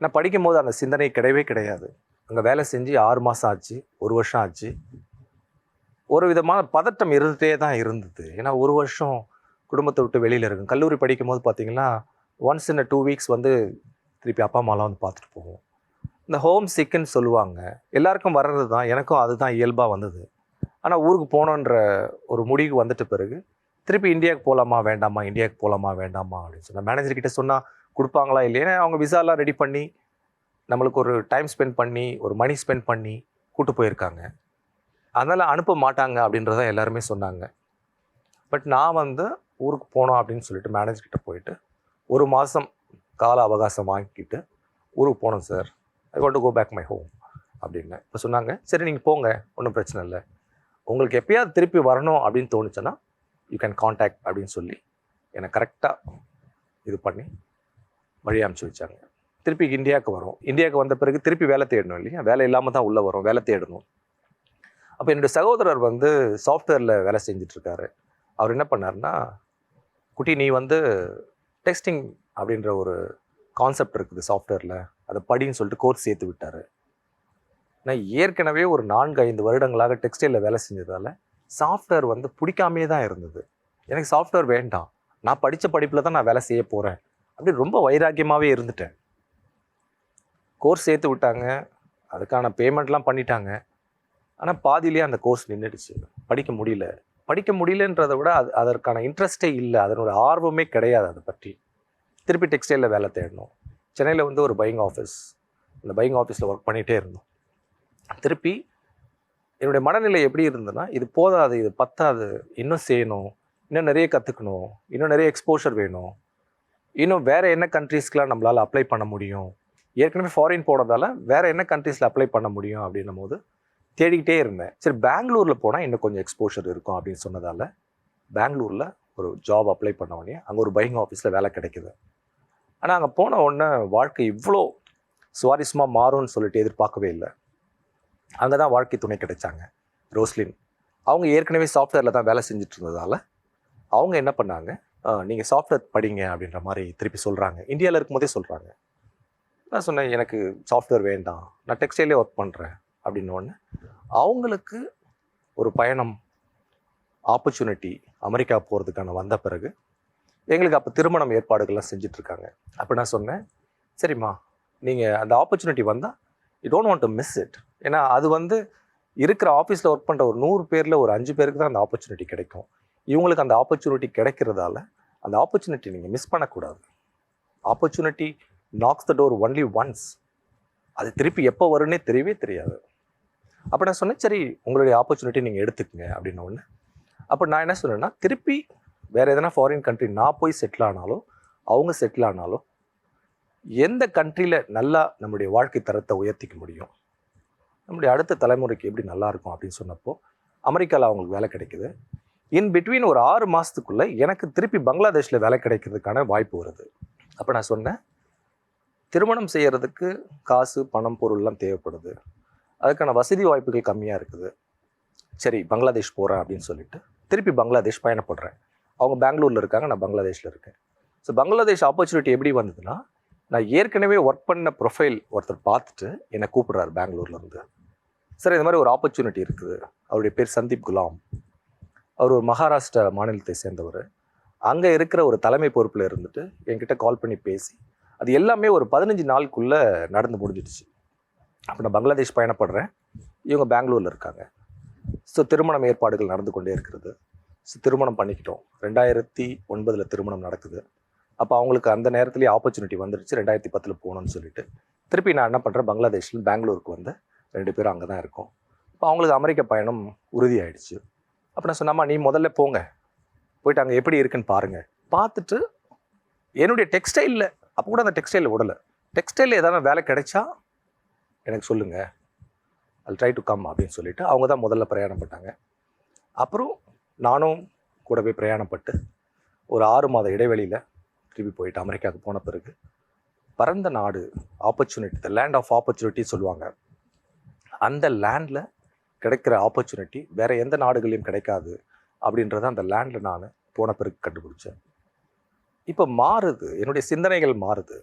நான் படிக்கும் போது அந்த சிந்தனை கிடையவே கிடையாது. அங்கே வேலை செஞ்சு 6 மாதம் ஆச்சு, 1 வருஷம் ஆச்சு. ஒரு விதமான பதட்டம் இருந்துகிட்டே தான் இருந்தது. ஏன்னா 1 வருஷம் குடும்பத்தை விட்டு வெளியில் இருக்கும். கல்லூரி படிக்கும் போது பார்த்திங்கன்னா ஒன்ஸ் இன் 2 வீக்ஸ் வந்து திருப்பி அப்பா அம்மாலாம் வந்து பார்த்துட்டு போவோம். இந்த ஹோம் சிக்குன்னு சொல்லுவாங்க, எல்லாருக்கும் வர்றது தான், எனக்கும் அதுதான் இயல்பாக வந்தது. ஆனால் ஊருக்கு போகணுன்ற ஒரு முடிவுக்கு வந்துட்ட பிறகு திருப்பி இந்தியாவுக்கு போகலாமா வேண்டாமா, இந்தியாவுக்கு போகலாமா வேண்டாமா அப்படின்னு சொன்னால் மேனேஜர்கிட்ட சொன்னால் கொடுப்பாங்களா இல்லையா, அவங்க விசாலாம் ரெடி பண்ணி நம்மளுக்கு ஒரு டைம் ஸ்பெண்ட் பண்ணி ஒரு மணி ஸ்பெண்ட் பண்ணி கூப்பிட்டு போயிருக்காங்க. அதனால் அனுப்ப மாட்டாங்க அப்படின்றத எல்லாருமே சொன்னாங்க. பட் நான் வந்து ஊருக்கு போனோம் அப்படின்னு சொல்லிட்டு மேனேஜர்கிட்ட போயிட்டு 1 மாதம் கால அவகாசம் வாங்கிக்கிட்டு ஊருக்கு போனோம் sir, I want to go back my home அப்படின்னு. இப்போ சொன்னாங்க, சரி நீங்கள் போங்க, ஒன்றும் பிரச்சனை இல்லை, உங்களுக்கு எப்பயாவது திருப்பி வரணும் அப்படின்னு தோணுச்சுன்னா யூ கேன் காண்டாக்ட் அப்படின்னு சொல்லி என்னை கரெக்டாக இது பண்ணி வழி அனுப்பிச்சி வச்சாங்க. திருப்பி இந்தியாவுக்கு வரோம். இந்தியாவுக்கு வந்த பிறகு திருப்பி வேலை தேடணும் இல்லையா, வேலை இல்லாமல் தான் உள்ளே வரும், வேலை தேடணும். அப்போ என்னுடைய சகோதரர் வந்து சாஃப்ட்வேரில் வேலை செஞ்சிட்ருக்காரு. அவர் என்ன பண்ணார்னா, குட்டி நீ வந்து டெஸ்டிங் அப்படின்ற ஒரு கான்செப்ட் இருக்குது சாஃப்ட்வேரில், அதை படின்னு சொல்லிட்டு கோர்ஸ் சேர்த்து விட்டார். நான் ஏற்கனவே ஒரு 4-5 வருடங்களாக டெக்ஸ்டைலில் வேலை செஞ்சதால் சாஃப்ட்வேர் வந்து பிடிக்காமே தான் இருந்தது. எனக்கு சாஃப்ட்வேர் வேண்டாம், நான் படித்த படிப்பில் தான் நான் வேலை செய்ய போகிறேன் அப்படி ரொம்ப வைராக்கியமாகவே இருந்துட்டேன். கோர்ஸ் சேர்த்து விட்டாங்க, அதுக்கான பேமெண்ட்லாம் பண்ணிட்டாங்க. ஆனால் பாதியிலேயே அந்த கோர்ஸ் நின்றுடுச்சு. படிக்க முடியலன்றதை விட அதற்கான இன்ட்ரெஸ்டே இல்லை, அதனோட ஆர்வமே கிடையாது அதை பற்றி. திருப்பி டெக்ஸ்டைலில் வேலை தேடணும். சென்னையில் வந்து ஒரு பையிங் ஆஃபீஸ், அந்த பையிங் ஆஃபீஸில் ஒர்க் பண்ணிகிட்டே இருந்தோம். திருப்பி என்னுடைய மனநிலை எப்படி இருந்ததுன்னா, இது போதாது, இது பத்தாது, இன்னும் செய்யணும், இன்னும் நிறைய கற்றுக்கணும், இன்னும் நிறைய எக்ஸ்போஷர் வேணும், இன்னும் வேறு என்ன கண்ட்ரீஸ்க்கெலாம் நம்மளால் அப்ளை பண்ண முடியும், ஏற்கனவே ஃபாரின் போனதால் வேறு என்ன கண்ட்ரீஸில் அப்ளை பண்ண முடியும் அப்படின்னும் போது தேடிக்கிட்டே இருந்தேன். சரி, பெங்களூரில் போனால் இன்னும் கொஞ்சம் எக்ஸ்போஷர் இருக்கும் அப்படின்னு சொன்னதால் பெங்களூரில் ஒரு ஜாப் அப்ளை பண்ண உடனே அங்கே ஒரு பையிங் ஆஃபீஸில் வேலை கிடைக்குது. ஆனால் அங்கே போன உடனே வாழ்க்கை இவ்வளோ சுவாரஸ்யமாக மாறும்னு சொல்லிட்டு எதிர்பார்க்கவே இல்லை. அங்கே தான் வாழ்க்கை துணை கிடைச்சாங்க, ரோஸ்லின். அவங்க ஏற்கனவே சாஃப்ட்வேரில் தான் வேலை செஞ்சுட்டு இருந்ததால் அவங்க என்ன பண்ணாங்க, நீங்கள் சாஃப்ட்வேர் படிங்க அப்படின்ற மாதிரி திருப்பி சொல்கிறாங்க. இந்தியாவில் இருக்கும்போதே சொல்கிறாங்க. நான் சொன்னேன், எனக்கு சாஃப்ட்வேர் வேண்டாம், நான் டெக்ஸ்டைலே ஒர்க் பண்ணுறேன் அப்படின்னோடனே அவங்களுக்கு ஒரு பயணம் ஆப்பர்ச்சுனிட்டி அமெரிக்கா போகிறதுக்கான வந்த பிறகு எங்களுக்கு அப்போ திருமணம் ஏற்பாடுகள்லாம் செஞ்சிட்ருக்காங்க. அப்போ நான் சொன்னேன், சரிம்மா, நீங்கள் அந்த ஆப்பர்ச்சுனிட்டி வந்தால் you don't want to miss it. ஏன்னா அது வந்து இருக்கிற ஆஃபீஸில் ஒர்க் பண்ணுற ஒரு 100 பேரில் ஒரு 5 பேருக்கு தான் அந்த ஆப்பர்ச்சுனிட்டி கிடைக்கும். இவங்களுக்கு அந்த ஆப்பர்ச்சுனிட்டி கிடைக்கிறதால அந்த ஆப்பர்ச்சுனிட்டி நீங்கள் மிஸ் பண்ணக்கூடாது. Opportunity knocks the door only once. அது திருப்பி எப்போ வரும்னே தெரியவே தெரியாது. அப்போ நான் சொன்னேன், சரி, உங்களுடைய ஆப்பர்ச்சுனிட்டி நீங்கள் எடுத்துக்கங்க அப்படின்ன ஒன்று. அப்போ நான் என்ன சொன்னேன்னா, திருப்பி வேறு எதனா ஃபாரின் கண்ட்ரி நான் போய் செட்டில் ஆனாலும் அவங்க செட்டில் ஆனாலும் எந்த கண்ட்ரியில் நல்லா நம்முடைய வாழ்க்கை தரத்தை உயர்த்திக்க முடியும், நம்முடைய அடுத்த தலைமுறைக்கு எப்படி நல்லாயிருக்கும் அப்படின்னு சொன்னப்போ அமெரிக்காவில் அவங்களுக்கு வேலை கிடைக்குது. இன் பிட்வீன் ஒரு 6 மாதத்துக்குள்ளே எனக்கு திருப்பி பங்களாதேஷில் வேலை கிடைக்கிறதுக்கான வாய்ப்பு வருது. அப்போ நான் சொன்னேன், திருமணம் செய்கிறதுக்கு காசு, பணம், பொருள்லாம் தேவைப்படுது, அதுக்கான வசதி வாய்ப்புகள் கம்மியாக இருக்குது. சரி, பங்களாதேஷ் போகிறேன் அப்படின்னு சொல்லிட்டு திருப்பி பங்களாதேஷ் பயணப்படுறேன். அவங்க பெங்களூரில் இருக்காங்க, நான் பங்களாதேஷில் இருக்கேன். ஸோ பங்களாதேஷ் ஆப்பர்ச்சுனிட்டி எப்படி வந்ததுன்னா, நான் ஏற்கனவே ஒர்க் பண்ண ப்ரொஃபைல் ஒருத்தர் பார்த்துட்டு என்னை கூப்பிட்றாரு பெங்களூர்லேருந்து. சரி, இந்த மாதிரி ஒரு ஆப்பர்ச்சுனிட்டி இருக்குது. அவருடைய பேர் சந்தீப் குலாம். அவர் ஒரு மகாராஷ்டிரா மாநிலத்தை சேர்ந்தவர். அங்கே இருக்கிற ஒரு தலைமை பொறுப்பில் இருந்துட்டு என்கிட்ட கால் பண்ணி பேசி அது எல்லாமே ஒரு 15 நாளுக்குள்ளே நடந்து முடிஞ்சிடுச்சு. அப்போ நான் பங்களாதேஷ் பயணப்படுறேன், இவங்க பெங்களூரில் இருக்காங்க. ஸோ திருமணம் ஏற்பாடுகள் நடந்து கொண்டே இருக்கிறது. ஸோ திருமணம் பண்ணிக்கிட்டோம். 2009 திருமணம் நடக்குது. அப்போ அவங்களுக்கு அந்த நேரத்துலேயே ஆப்பர்ச்சுனிட்டி வந்துடுச்சு, 2010 போகணும்னு சொல்லிட்டு. திருப்பி நான் என்ன பண்ணுறேன், பங்களாதேஷில் பெங்களூருக்கு வந்து 2 பேரும் அங்கே தான் இருக்கோம். இப்போ அவங்களுக்கு அமெரிக்க பயணம் உறுதியாயிடுச்சு. அப்போ நான் சொன்னாமா, நீ முதல்ல போயிட்டு அங்கே எப்படி இருக்குன்னு பாருங்கள், பார்த்துட்டு என்னுடைய டெக்ஸ்டைலில், அப்போ கூட அந்த டெக்ஸ்டைலில் விடலை, டெக்ஸ்டைலில் ஏதாவது வேலை கிடைச்சா எனக்கு சொல்லுங்கள், I'll try to come அப்படின்னு சொல்லிட்டு அவங்க தான் முதல்ல பிரயாணம் பண்ணாங்க. அப்புறம் நானும் கூடவே பிரயாணப்பட்டு ஒரு 6 மாத இடைவெளியில் திருப்பி போயிட்டு அமெரிக்காவுக்கு போன பிறகு பரந்த நாடு, opportunity, the land of opportunity சொல்லுவாங்க. அந்த லேண்டில் கிடைக்கிற ஆப்பர்ச்சுனிட்டி வேறு எந்த நாடுகளையும் கிடைக்காது அப்படின்றத அந்த லேண்டில் நான் போன பிறகு கண்டுபிடிச்சேன். இப்போ மாறுது, என்னுடைய சிந்தனைகள் மாறுது.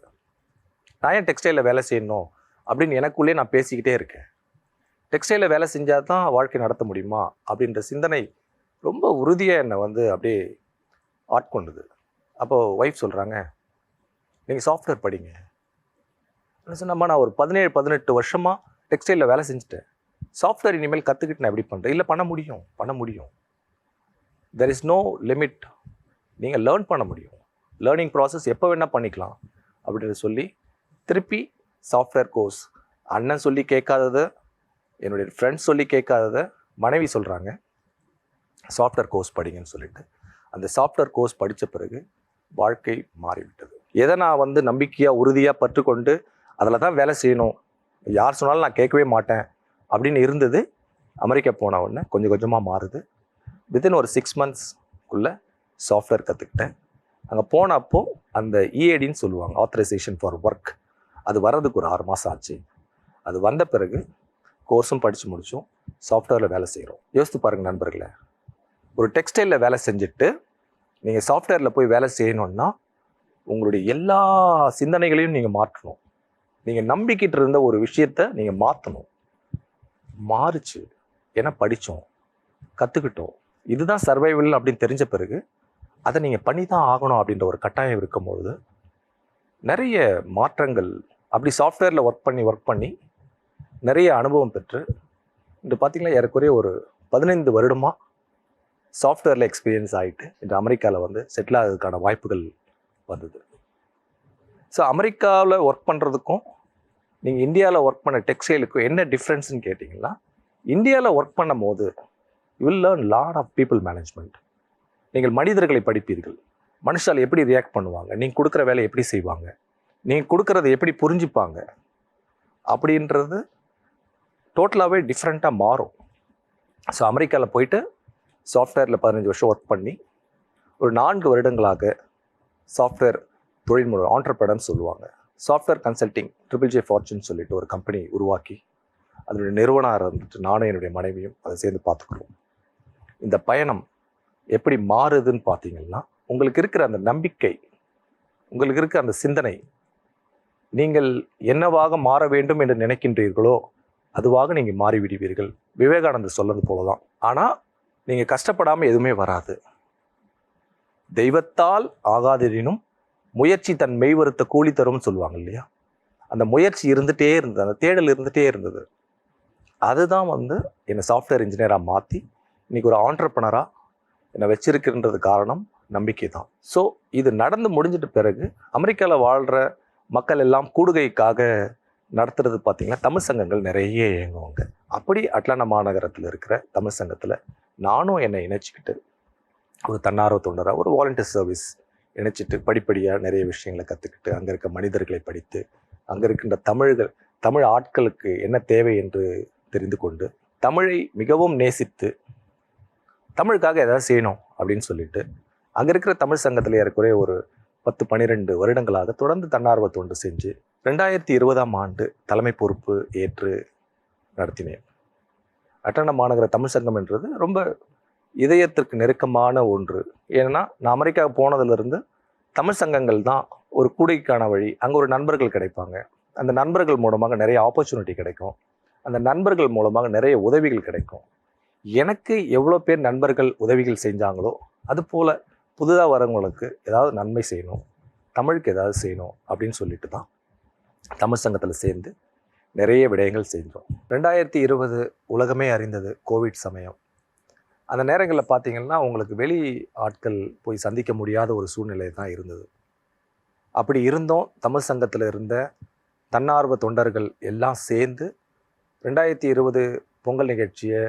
நான் ஏன் டெக்ஸ்டைலில் வேலை செய்யணும் அப்படின்னு எனக்குள்ளே நான் பேசிக்கிட்டே இருக்கேன். டெக்ஸ்டைலில் வேலை செஞ்சால் தான் வாழ்க்கை நடத்த முடியுமா அப்படின்ற சிந்தனை ரொம்ப உறுதியாக என்னை வந்து அப்படியே ஆட்கொண்டுது. அப்போது ஒய்ஃப் சொல்கிறாங்க, நீங்கள் சாஃப்ட்வேர் படிங்க. என்ன சொன்னம்மா, நான் ஒரு 17-18 வருஷமாக டெக்ஸ்டைலில் வேலை செஞ்சுட்டேன், சாஃப்ட்வேர் இனிமேல் கற்றுக்கிட்டு நான் எப்படி பண்ணுறேன்? இல்லை, பண்ண முடியும். There is no limit. நீங்கள் லேர்ன் பண்ண முடியும். லேர்னிங் ப்ராசஸ் எப்போ வேணால் பண்ணிக்கலாம் அப்படின்னு சொல்லி திருப்பி சாஃப்ட்வேர் கோர்ஸ், அண்ணன் சொல்லி கேட்காததை, என்னுடைய ஃப்ரெண்ட்ஸ் சொல்லி கேட்காததை மனைவி சொல்கிறாங்க, சாஃப்ட்வேர் கோர்ஸ் படிங்கன்னு சொல்லிட்டு அந்த சாஃப்ட்வேர் கோர்ஸ் படித்த பிறகு வாழ்க்கை மாறிவிட்டது. எதை நான் வந்து நம்பிக்கையாக உறுதியாக பற்றுக்கொண்டு அதில் தான் வேலை செய்யணும், யார் சொன்னாலும் நான் கேட்கவே மாட்டேன் அப்படின்னு இருந்தது, அமெரிக்கா போன உடனே கொஞ்சம் கொஞ்சமாக மாறுது. வித்தின் ஒரு 6 மந்த்ஸ்க்குள்ளே சாஃப்ட்வேர் கற்றுக்கிட்டேன். அங்கே போனப்போ அந்த இஏடின்னு சொல்லுவாங்க, ஆத்தரைசேஷன் ஃபார் ஒர்க், அது வர்றதுக்கு ஒரு 6 மாதம் ஆச்சு. அது வந்த பிறகு கோர்ஸும் படித்து முடித்தோம், சாஃப்ட்வேரில் வேலை செய்கிறோம். யோசித்து பாருங்கள் நண்பர்களே, ஒரு டெக்ஸ்டைலில் வேலை செஞ்சுட்டு நீங்கள் சாஃப்ட்வேரில் போய் வேலை செய்யணுன்னா உங்களுடைய எல்லா சிந்தனைகளையும் நீங்கள் மாற்றணும். நீங்கள் நம்பிக்கிட்டு இருந்த ஒரு விஷயத்தை நீங்கள் மாற்றணும். மாறுச்சு. ஏன்னா படித்தோம், கற்றுக்கிட்டோம். இதுதான் சர்வைவல் அப்படின்னு தெரிஞ்ச பிறகு அதை நீங்கள் பண்ணி தான் ஆகணும் அப்படின்ற ஒரு கட்டாயம் இருக்கும்பொழுது நிறைய மாற்றங்கள், அப்படி சாஃப்ட்வேரில் ஒர்க் பண்ணி நிறைய அனுபவம் பெற்று இன்று பார்த்தீங்கன்னா ஏறக்குறைய ஒரு 15 வருடமாக சாஃப்ட்வேரில் எக்ஸ்பீரியன்ஸ் ஆகிட்டு இன்று அமெரிக்காவில் வந்து செட்டில் ஆகிறதுக்கான வாய்ப்புகள் வந்தது. ஸோ அமெரிக்காவில் ஒர்க் பண்ணுறதுக்கும் நீங்கள் இந்தியாவில் ஒர்க் பண்ண டெக்ஸ்டைலுக்கும் என்ன டிஃப்ரென்ஸ்னு கேட்டிங்கன்னா, இந்தியாவில் ஒர்க் பண்ணும் போது you will learn lot of people management. நீங்கள் மனிதர்களை படிப்பீர்கள். மனுஷால் எப்படி ரியாக்ட் பண்ணுவாங்க, நீங்கள் கொடுக்குற வேலையை எப்படி செய்வாங்க, நீங்கள் கொடுக்குறத எப்படி புரிஞ்சுப்பாங்க அப்படின்றது டோட்டலாகவே டிஃப்ரெண்ட்டாக மாறும். ஸோ அமெரிக்காவில் போயிட்டு சாஃப்ட்வேரில் 15 வருஷம் ஒர்க் பண்ணி ஒரு 4 வருடங்களாக சாஃப்ட்வேர் தொழில்முறை ஆண்டர்பிரனர்னு சொல்லுவாங்க, சாஃப்ட்வேர் கன்சல்டிங் JJJ ஃபார்ச்சூன் சொல்லிட்டு ஒரு கம்பெனி உருவாக்கி அதனுடைய நிறுவனர் இருந்துட்டு நானும் என்னுடைய மனைவியும் அதை சேர்ந்து பார்த்துக்குறோம். இந்த பயணம் எப்படி மாறுதுன்னு பார்த்தீங்கன்னா, உங்களுக்கு இருக்கிற அந்த நம்பிக்கை, உங்களுக்கு இருக்கிற அந்த சிந்தனை, நீங்கள் என்னவாக மாற வேண்டும் என்று நினைக்கின்றீர்களோ அதுவாக நீங்கள் மாறிவிடுவீர்கள். விவேகானந்தர் சொன்னது போல தான். ஆனால் நீங்கள் கஷ்டப்படாமல் எதுவுமே வராது. தெய்வத்தால் ஆகாதினும் முயற்சி தன் மெய்வருத்த கூலி தரும்னு சொல்லுவாங்க இல்லையா? அந்த முயற்சி இருந்துகிட்டே இருந்தது, அந்த தேடல் இருந்துகிட்டே இருந்தது. அதுதான் வந்து என்னை சாஃப்ட்வேர் இன்ஜினியராக மாற்றி இன்றைக்கி ஒரு ஆண்டர்ப்ரனராக என்னை வச்சிருக்கின்றது காரணம் நம்பிக்கை தான். ஸோ இது நடந்து முடிஞ்சிட்ட பிறகு அமெரிக்காவில் வாழ்கிற மக்கள் எல்லாம் கூடுகைக்காக நடத்துறது பார்த்திங்கன்னா தமிழ் சங்கங்கள் நிறைய இயங்குவாங்க. அப்படி அட்லாண்டா மாநகரத்தில் இருக்கிற தமிழ் சங்கத்தில் நானும் என்னை இணைச்சிக்கிட்டு ஒரு தன்னார்வ தொண்டராக ஒரு வாலண்டியர் சர்வீஸ் இணைச்சிட்டு படிப்படியாக நிறைய விஷயங்களை கற்றுக்கிட்டு அங்கே இருக்க மனிதர்களை படித்து அங்கே இருக்கின்ற தமிழ் ஆட்களுக்கு என்ன தேவை என்று தெரிந்து கொண்டு தமிழை மிகவும் நேசித்து தமிழுக்காக ஏதாவது செய்யணும் அப்படின்னு சொல்லிட்டு அங்கே இருக்கிற தமிழ் சங்கத்தில் ஏறக்குறைய ஒரு 10-12 வருடங்களாக தொடர்ந்து தன்னார்வ தொண்டு செஞ்சு 2020ஆம் ஆண்டு தலைமை பொறுப்பு ஏற்று நடத்தினேன். அட்லாண்டா மாநகர தமிழ் சங்கம் என்றது ரொம்ப இதயத்திற்கு நெருக்கமான ஒன்று. ஏன்னா நான் அமெரிக்கா போனதுலேருந்து தமிழ் சங்கங்கள் தான் ஒரு கூடைக்கான வழி. அங்கே ஒரு நண்பர்கள் கிடைப்பாங்க, அந்த நண்பர்கள் மூலமாக நிறைய ஆப்பர்ச்சுனிட்டி கிடைக்கும், அந்த நண்பர்கள் மூலமாக நிறைய உதவிகள் கிடைக்கும். எனக்கு எவ்வளோ பேர் நண்பர்கள் உதவிகள் செஞ்சாங்களோ அதுபோல் புதுதாக வரவங்களுக்கு ஏதாவது நன்மை செய்யணும், தமிழுக்கு ஏதாவது செய்யணும் அப்படின்னு சொல்லிட்டு தான் தமிழ் சங்கத்தில் சேர்ந்து நிறைய விடயங்கள் செஞ்சோம். 2020 உலகமே அறிந்தது கோவிட் சமயம். அந்த நேரங்களில் பார்த்திங்கன்னா உங்களுக்கு வெளி ஆட்கள் போய் சந்திக்க முடியாத ஒரு சூழ்நிலை தான் இருந்தது. அப்படி இருந்தோம் தமிழ் சங்கத்தில் இருந்த தன்னார்வ தொண்டர்கள் எல்லாம் சேர்ந்து 2020 பொங்கல் நிகழ்ச்சியை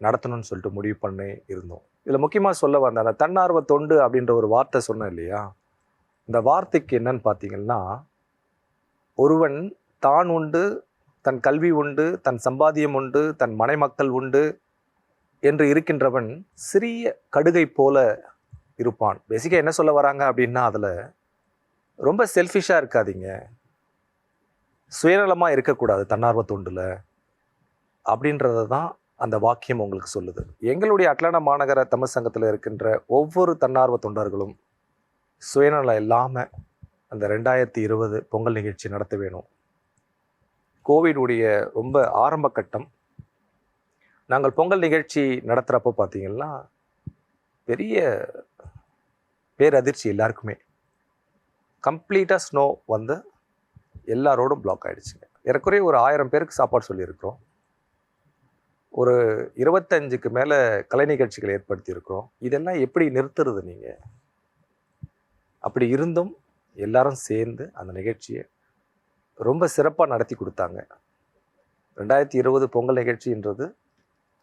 நடத்தணும்னு சொல்லிட்டு முடிவு பண்ணி இருந்தோம். இதில் முக்கியமாக சொல்ல வந்த அந்த தன்னார்வ தொண்டு அப்படின்ற ஒரு வார்த்தை சொன்னேன் இல்லையா? இந்த வார்த்தைக்கு என்னன்னு பார்த்தீங்கன்னா, ஒருவன் தான் உண்டு, தன் கல்வி உண்டு, தன் சம்பாத்தியம் உண்டு, தன் மனைமக்கள் உண்டு என்று இருக்கின்றவன் சிறிய கடுகை போல இருப்பான். பேசிக்காக என்ன சொல்ல வராங்க அப்படின்னா, அதில் ரொம்ப செல்ஃபிஷாக இருக்காதீங்க, சுயநலமாக இருக்கக்கூடாது தன்னார்வ தொண்டில் அப்படின்றது தான் அந்த வாக்கியம் உங்களுக்கு சொல்லுது. எங்களுடைய அட்லாண்டா மாநகர தமிழ் சங்கத்தில் இருக்கின்ற ஒவ்வொரு தன்னார்வ தொண்டர்களும் சுயநலம் இல்லாமல் அந்த 2020 பொங்கல் நிகழ்ச்சி நடத்த வேணும். கோவிடுடைய ரொம்ப ஆரம்ப கட்டம். நாங்கள் பொங்கல் நிகழ்ச்சி நடத்துகிறப்போ பார்த்திங்கன்னா பெரிய பேரதிர்ச்சி எல்லாருக்குமே. கம்ப்ளீட்டாக ஸ்னோ வந்து எல்லா ரோடும் பிளாக் ஆகிடுச்சுங்க. ஏறக்குறைய ஒரு 1000 பேருக்கு சாப்பாடு சொல்லியிருக்கிறோம். ஒரு 25க்கு மேலே கலை நிகழ்ச்சிகள் ஏற்படுத்தியிருக்கிறோம். இதெல்லாம் எப்படி நிறுத்துறது நீங்கள்? அப்படி இருந்தும் எல்லாரும் சேர்ந்து அந்த நிகழ்ச்சியை ரொம்ப சிறப்பாக நடத்தி கொடுத்தாங்க. 2020 பொங்கல் நிகழ்ச்சின்றது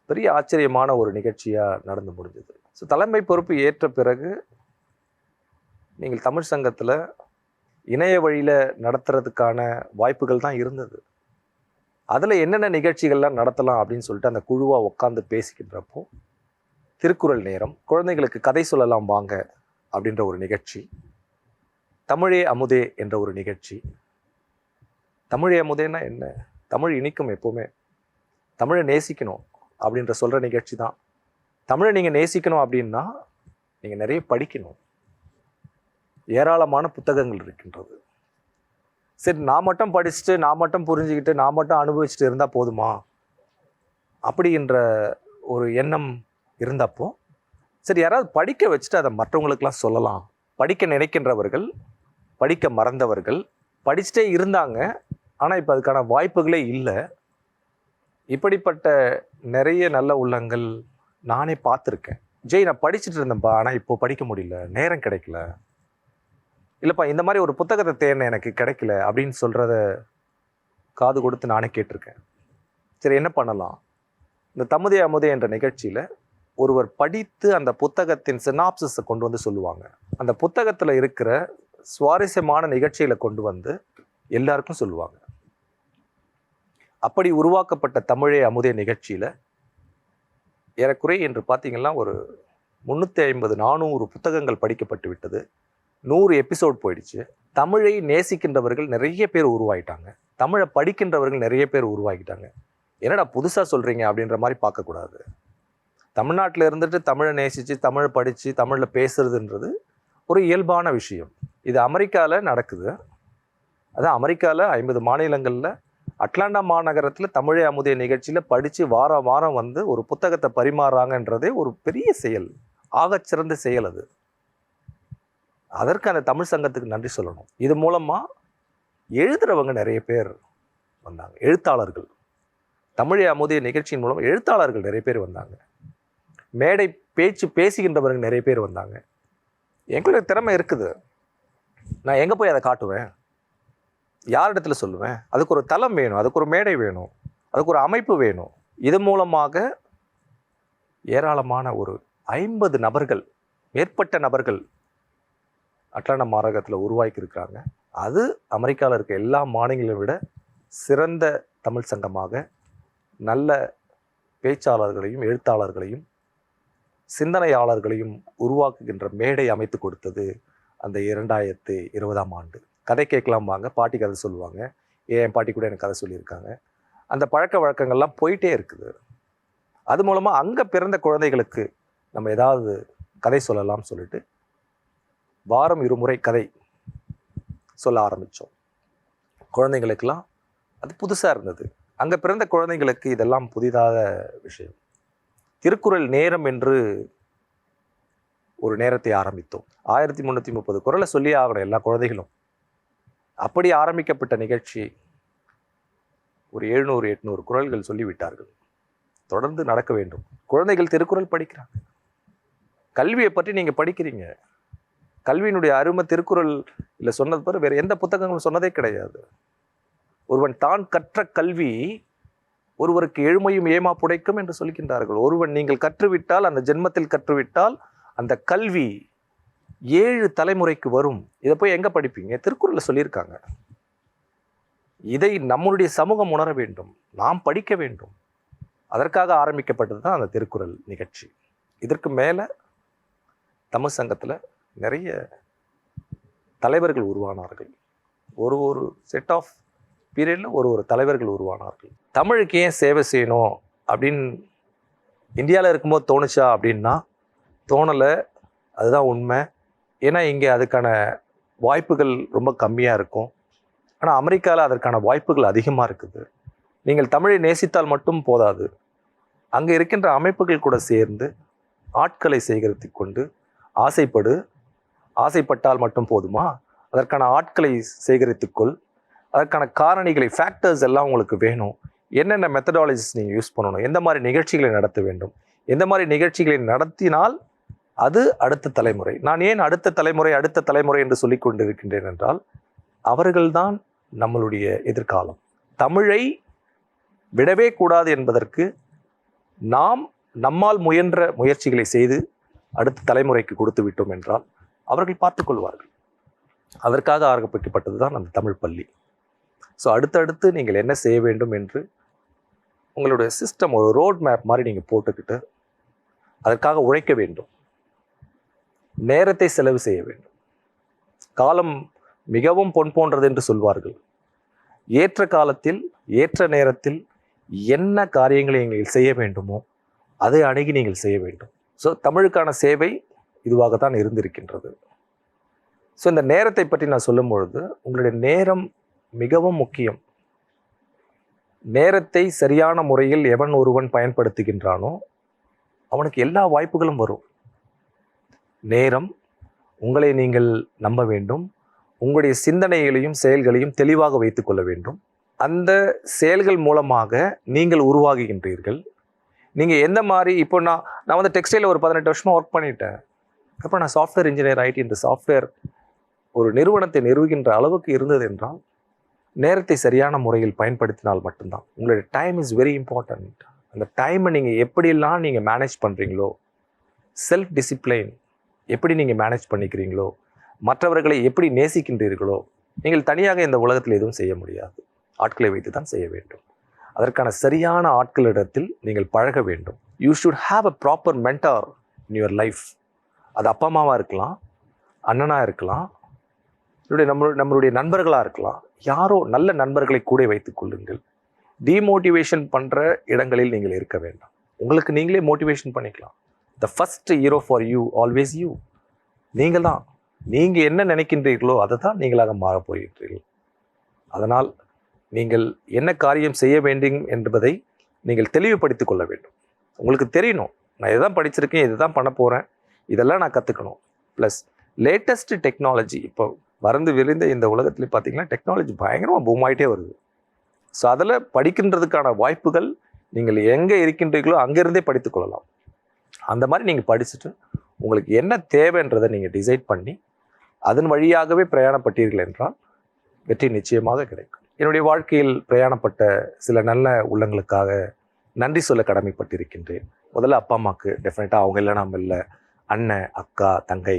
பெரிய ஆச்சரியமான ஒரு நிகழ்ச்சியாக நடந்து முடிஞ்சது. ஸோ தலைமை பொறுப்பு ஏற்ற பிறகு நீங்கள் தமிழ் சங்கத்தில் இணைய வழியில் நடத்துறதுக்கான வாய்ப்புகள் தான் இருந்தது. அதில் என்னென்ன நிகழ்ச்சிகள்லாம் நடத்தலாம் அப்படின்னு சொல்லிட்டு அந்த குழுவாக உட்காந்து பேசிக்கின்றப்போ திருக்குறள் நேரம், குழந்தைகளுக்கு கதை சொல்லலாம் வாங்க அப்படின்ற ஒரு நிகழ்ச்சி, தமிழே அமுதே என்ற ஒரு நிகழ்ச்சி. தமிழே அமுதேன்னா என்ன? தமிழ் இனிக்கும், எப்போவுமே தமிழை நேசிக்கணும் அப்படின்ற சொல்கிற நிகழ்ச்சி தான். தமிழை நீங்கள் நேசிக்கணும் அப்படின்னா நீங்கள் நிறைய படிக்கணும். ஏராளமான புத்தகங்கள் இருக்கின்றது. சரி, நான் மட்டும் படிச்சுட்டு நான் மட்டும் புரிஞ்சுக்கிட்டு நான் மட்டும் அனுபவிச்சுட்டு இருந்தால் போதுமா? அப்படின்ற ஒரு எண்ணம் இருந்தப்போ சரி யாராவது படிக்க வச்சுட்டு அதை மற்றவங்களுக்கெல்லாம் சொல்லலாம். படிக்க நினைக்கின்றவர்கள், படிக்க மறந்தவர்கள், படிச்சுட்டே இருந்தாங்க, ஆனால் இப்போ அதுக்கான வாய்ப்புகளே இல்லை. இப்படிப்பட்ட நிறைய நல்ல உள்ளங்கள் நானே பார்த்துருக்கேன். ஜெய், நான் படிச்சுட்டு இருந்தேன்ப்பா, ஆனால் இப்போ படிக்க முடியல, நேரம் கிடைக்கல, இல்லைப்பா இந்த மாதிரி ஒரு புத்தகத்தை தேடின எனக்கு கிடைக்கல அப்படின்னு சொல்கிறத காது கொடுத்து நானே கேட்டிருக்கேன். சரி என்ன பண்ணலாம்? இந்த தமுதே அமுதே என்ற நிகழ்ச்சியில் ஒருவர் படித்து அந்த புத்தகத்தின் சினாப்சிஸை கொண்டு வந்து சொல்லுவாங்க. அந்த புத்தகத்தில் இருக்கிற சுவாரஸ்யமான நிகழ்ச்சிகளை கொண்டு வந்து எல்லாருக்கும் சொல்லுவாங்க. அப்படி உருவாக்கப்பட்ட தமிழே அமுதே நிகழ்ச்சியில் ஏறக்குறைய என்று பார்த்தீங்கன்னா ஒரு 350-400 புத்தகங்கள் படிக்கப்பட்டு விட்டது. 100 எபிசோட் போயிடுச்சு. தமிழை நேசிக்கின்றவர்கள் நிறைய பேர் உருவாயிட்டாங்க. தமிழை படிக்கின்றவர்கள் நிறைய பேர் உருவாக்கிட்டாங்க. என்னடா புதுசாக சொல்கிறீங்க அப்படின்ற மாதிரி பார்க்கக்கூடாது. தமிழ்நாட்டில் இருந்துட்டு தமிழை நேசித்து தமிழை படித்து தமிழில் பேசுறதுன்றது ஒரு இயல்பான விஷயம். இது அமெரிக்காவில் நடக்குது. அதான் அமெரிக்காவில் 50 மாநிலங்களில் அட்லாண்டா மாநகரத்தில் தமிழே அமுதே நிகழ்ச்சியில் படித்து வாரம் வாரம் வந்து ஒரு புத்தகத்தை பரிமாறுறாங்கன்றதே ஒரு பெரிய செயல், ஆகச்சிறந்த செயல். அது அதற்கு அந்த தமிழ் சங்கத்துக்கு நன்றி சொல்லணும். இது மூலமாக எழுதுகிறவங்க நிறைய பேர் வந்தாங்க, எழுத்தாளர்கள். தமிழே அமுதே நிகழ்ச்சியின் மூலம் எழுத்தாளர்கள் நிறைய பேர் வந்தாங்க. மேடை பேச்சு பேசுகின்றவர்கள் நிறைய பேர் வந்தாங்க. எங்களுக்கு திறமை இருக்குது, நான் எங்கே போய் அதை காட்டுவேன்? யாரிடத்துல சொல்லுவேன்? அதுக்கு ஒரு தளம் வேணும், அதுக்கு ஒரு மேடை வேணும், அதுக்கு ஒரு அமைப்பு வேணும். இது மூலமாக ஏராளமான ஒரு 50 நபர்கள், மேற்பட்ட நபர்கள் அட்லாண்டா மாநகரத்தில் உருவாக்கியிருக்கிறாங்க. அது அமெரிக்காவில் இருக்க எல்லா மாநிலங்களை விட சிறந்த தமிழ் சங்கமாக நல்ல பேச்சாளர்களையும் எழுத்தாளர்களையும் சிந்தனையாளர்களையும் உருவாக்குகின்ற மேடை அமைத்து கொடுத்தது அந்த 2020ஆம் ஆண்டு. கதை கேட்கலாம் வாங்க, பாட்டி கதை சொல்லுவாங்க. என் பாட்டி கூட எனக்கு கதை சொல்லியிருக்காங்க. அந்த பழக்க வழக்கங்கள்லாம் போயிட்டே இருக்குது. அது மூலமாக அங்கே பிறந்த குழந்தைகளுக்கு நம்ம ஏதாவது கதை சொல்லலாம்னு சொல்லிட்டு வாரம் 2 முறை கதை சொல்ல ஆரம்பித்தோம். குழந்தைங்களுக்கெல்லாம் அது புதுசாக இருந்தது. அங்கே பிறந்த குழந்தைங்களுக்கு இதெல்லாம் புதிதான விஷயம். திருக்குறள் நேரம் என்று ஒரு நேரத்தை ஆரம்பித்தோம். 1330 குறளை சொல்லி ஆகணும் எல்லா குழந்தைகளும். அப்படி ஆரம்பிக்கப்பட்ட நிகழ்ச்சி ஒரு 700-800 குறள்கள் சொல்லிவிட்டார்கள். தொடர்ந்து நடக்க வேண்டும். குழந்தைகள் திருக்குறள் படிக்கிறாங்க. கல்வியை பற்றி நீங்கள் படிக்கிறீங்க. கல்வியினுடைய அருமை திருக்குறள் இல்லை சொன்னது பிறகு வேறு எந்த புத்தகங்களும் சொன்னதே கிடையாது. ஒருவன் தான் கற்ற கல்வி ஒருவருக்கு எழுமையும் ஏமா புடைக்கும் என்று சொல்கின்றார்கள். ஒருவன் நீங்கள் கற்றுவிட்டால், அந்த ஜென்மத்தில் கற்றுவிட்டால் அந்த கல்வி 7 தலைமுறைக்கு வரும். இதை போய் எங்கே படிப்பீங்க? திருக்குறளில் சொல்லியிருக்காங்க. இதை நம்மளுடைய சமூகம் உணர வேண்டும், நாம் படிக்க வேண்டும். அதற்காக ஆரம்பிக்கப்பட்டது தான் அந்த திருக்குறள் நிகழ்ச்சி. இதற்கு மேலே தமிழ் சங்கத்தில் நிறைய தலைவர்கள் உருவானார்கள். ஒரு செட் ஆஃப் பீரியடில் ஒரு தலைவர்கள் உருவானார்கள். தமிழுக்கு ஏன் சேவை செய்யணும் அப்படின்னு இந்தியாவில் இருக்கும்போது தோணுச்சா அப்படின்னா தோணலை. அதுதான் உண்மை. ஏன்னா இங்கே அதுக்கான வாய்ப்புகள் ரொம்ப கம்மியாக இருக்கும். ஆனால் அமெரிக்காவில் அதற்கான வாய்ப்புகள் அதிகமாக இருக்குது. நீங்கள் தமிழை நேசித்தால் மட்டும் போதாது, அங்கே இருக்கின்ற அமைப்புகள் கூட சேர்ந்து ஆட்களை சேகரித்து கொண்டு ஆசைப்பட்டால் மட்டும் போதுமா? அதற்கான ஆட்களை சேகரித்துக்கொள். அதற்கான காரணிகளை, ஃபேக்டர்ஸ் எல்லாம் உங்களுக்கு வேணும். என்னென்ன மெத்தடாலஜிஸ் நீங்கள் யூஸ் பண்ணணும், எந்த மாதிரி நிகழ்ச்சிகளை நடத்த வேண்டும், எந்த மாதிரி நிகழ்ச்சிகளை நடத்தினால் அது அடுத்த தலைமுறை. நான் ஏன் அடுத்த தலைமுறை என்று சொல்லி கொண்டிருக்கின்றேன் என்றால் அவர்கள்தான் நம்மளுடைய எதிர்காலம். தமிழை விடவே கூடாது என்பதற்கு நாம் நம்மால் முயன்ற முயற்சிகளை செய்து அடுத்த தலைமுறைக்கு கொடுத்து விட்டோம் என்றால் அவர்கள் பார்த்துக்கொள்வார்கள். அதற்காக ஆரம்பிக்கப்பட்டது தான் அந்த தமிழ் பள்ளி. ஸோ அடுத்தடுத்து நீங்கள் என்ன செய்ய வேண்டும் என்று உங்களுடைய சிஸ்டம், ஒரு ரோட் மேப் மாதிரி நீங்கள் போட்டுக்கிட்டு அதற்காக உழைக்க வேண்டும். நேரத்தை செலவு செய்ய வேண்டும். காலம் மிகவும் பொன் போன்றது என்று சொல்வார்கள். ஏற்ற காலத்தில் ஏற்ற நேரத்தில் என்ன காரியங்களை நீங்கள் செய்ய வேண்டுமோ அதை அணுகி நீங்கள் செய்ய வேண்டும். ஸோ தமிழுக்கான சேவை இதுவாகத்தான் இருந்திருக்கின்றது. ஸோ இந்த நேரத்தை பற்றி நான் சொல்லும் பொழுது உங்களுடைய நேரம் மிகவும் முக்கியம். நேரத்தை சரியான முறையில் எவன் ஒருவன் பயன்படுத்துகின்றானோ அவனுக்கு எல்லா வாய்ப்புகளும் வரும். நேரம், உங்களை நீங்கள் நம்ப வேண்டும். உங்களுடைய சிந்தனைகளையும் செயல்களையும் தெளிவாக வைத்துக்கொள்ள வேண்டும். அந்த செயல்கள் மூலமாக நீங்கள் உருவாகுகின்றீர்கள். நீங்கள் எந்த மாதிரி, இப்போ நான் வந்து டெக்ஸ்டைலில் ஒரு 18 வருஷமாக ஒர்க் பண்ணிட்டேன். அப்புறம் நான் சாஃப்ட்வேர் இன்ஜினியர் ஆகிட்டு இந்த சாஃப்ட்வேர் ஒரு நிறுவனத்தை நிறுவுகின்ற அளவுக்கு இருந்தது என்றால் நேரத்தை சரியான முறையில் பயன்படுத்தினால் மட்டும்தான். உங்களுடைய டைம் இஸ் வெரி இம்பார்ட்டண்ட். அந்த டைமை நீங்கள் எப்படியெல்லாம் நீங்கள் மேனேஜ் பண்ணுறீங்களோ, செல்ஃப் டிசிப்ளைன் எப்படி நீங்கள் மேனேஜ் பண்ணிக்கிறீங்களோ, மற்றவர்களை எப்படி நேசிக்கின்றீர்களோ, நீங்கள் தனியாக இந்த உலகத்தில் எதுவும் செய்ய முடியாது. ஆட்களை வைத்து தான் செய்ய வேண்டும். அதற்கான சரியான ஆட்களிடத்தில் நீங்கள் பழக வேண்டும். You should have a proper mentor in your life. அது அப்பா அம்மாவாக இருக்கலாம், அண்ணனாக இருக்கலாம், நம்மளுடைய நண்பர்களாக இருக்கலாம். யாரோ நல்ல நண்பர்களை கூட வைத்துக் கொள்ளுங்கள். டிமோட்டிவேஷன் பண்ணுற இடங்களில் நீங்கள் இருக்க வேண்டாம். உங்களுக்கு நீங்களே மோட்டிவேஷன் பண்ணிக்கலாம். The first hero for you always you. நீங்கள் தான். நீங்கள் என்ன நினைக்கின்றீர்களோ அதை தான் நீங்களாக மாறப் போகிறீர்கள். அதனால் நீங்கள் என்ன காரியம் செய்ய வேண்டும் என்பதை நீங்கள் தெளிவுபடுத்திக் கொள்ள வேண்டும். உங்களுக்கு தெரியணும், நான் இதை தான் படிச்சிருக்கேன், இதை தான் பண்ண போகிறேன், இதெல்லாம் நான் கற்றுக்கணும். ப்ளஸ் லேட்டஸ்ட் டெக்னாலஜி இப்போ மறந்து விரிந்த இந்த உலகத்தில் பார்த்தீங்கன்னா டெக்னாலஜி பயங்கரமாக பூம் ஆகிட்டே வருது. ஸோ அதில் படிக்கின்றதுக்கான வாய்ப்புகள் நீங்கள் எங்கே இருக்கின்றீர்களோ அங்கேருந்தே படித்துக் கொள்ளலாம். அந்த மாதிரி நீங்கள் படிச்சுட்டு உங்களுக்கு என்ன தேவைன்றதை நீங்கள் டிசைட் பண்ணி அதன் வழியாகவே பிரயாணப்பட்டீர்கள் என்றால் வெற்றி நிச்சயமாக கிடைக்கும். என்னுடைய வாழ்க்கையில் பிரயாணப்பட்ட சில நல்ல உள்ளங்களுக்காக நன்றி சொல்ல கடமைப்பட்டிருக்கின்றேன். முதல்ல அப்பா அம்மாவுக்கு டெஃபினட்டாக, அவங்க இல்லை நாம் இல்லை, அண்ணன், அக்கா, தங்கை,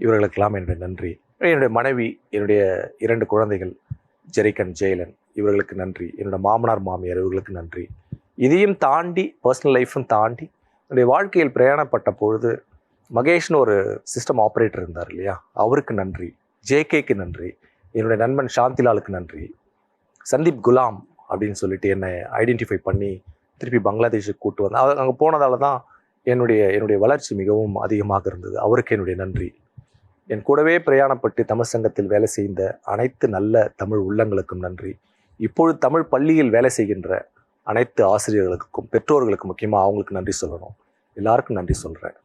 இவர்களுக்கெல்லாம் என்னுடைய நன்றி. என்னுடைய மனைவி, என்னுடைய 2 குழந்தைகள் ஜெரிகன், ஜெயலன், இவர்களுக்கு நன்றி. என்னோட மாமனார், மாமியார், இவர்களுக்கு நன்றி. இதையும் தாண்டி பர்சனல் லைஃப்பும் தாண்டி என்னுடைய வாழ்க்கையில் பிரயாணப்பட்ட பொழுது மகேஷ்னு ஒரு சிஸ்டம் ஆப்ரேட்டர் இருந்தார் இல்லையா, அவருக்கு நன்றி. ஜேகேக்கு நன்றி. என்னுடைய நண்பன் சாந்திலாலுக்கு நன்றி. சந்தீப் குலாம் அப்படின்னு சொல்லிட்டு என்னை ஐடென்டிஃபை பண்ணி திருப்பி பங்களாதேஷுக்கு கூட்டு வந்தேன். அங்கே போனதால தான் என்னுடைய வளர்ச்சி மிகவும் அதிகமாக இருந்தது. அவருக்கு என்னுடைய நன்றி. என் கூடவே பிரயாணப்பட்டு தமிழ் சங்கத்தில் வேலை செய்த அனைத்து நல்ல தமிழ் உள்ளங்களுக்கும் நன்றி. இப்பொழுது தமிழ் பள்ளியில் வேலை செய்கின்ற அனைத்து ஆசிரியர்களுக்கும், பெற்றோர்களுக்கும் முக்கியமாக அவங்களுக்கு நன்றி சொல்லணும். எல்லாருக்கும் நன்றி சொல்கிறேன்.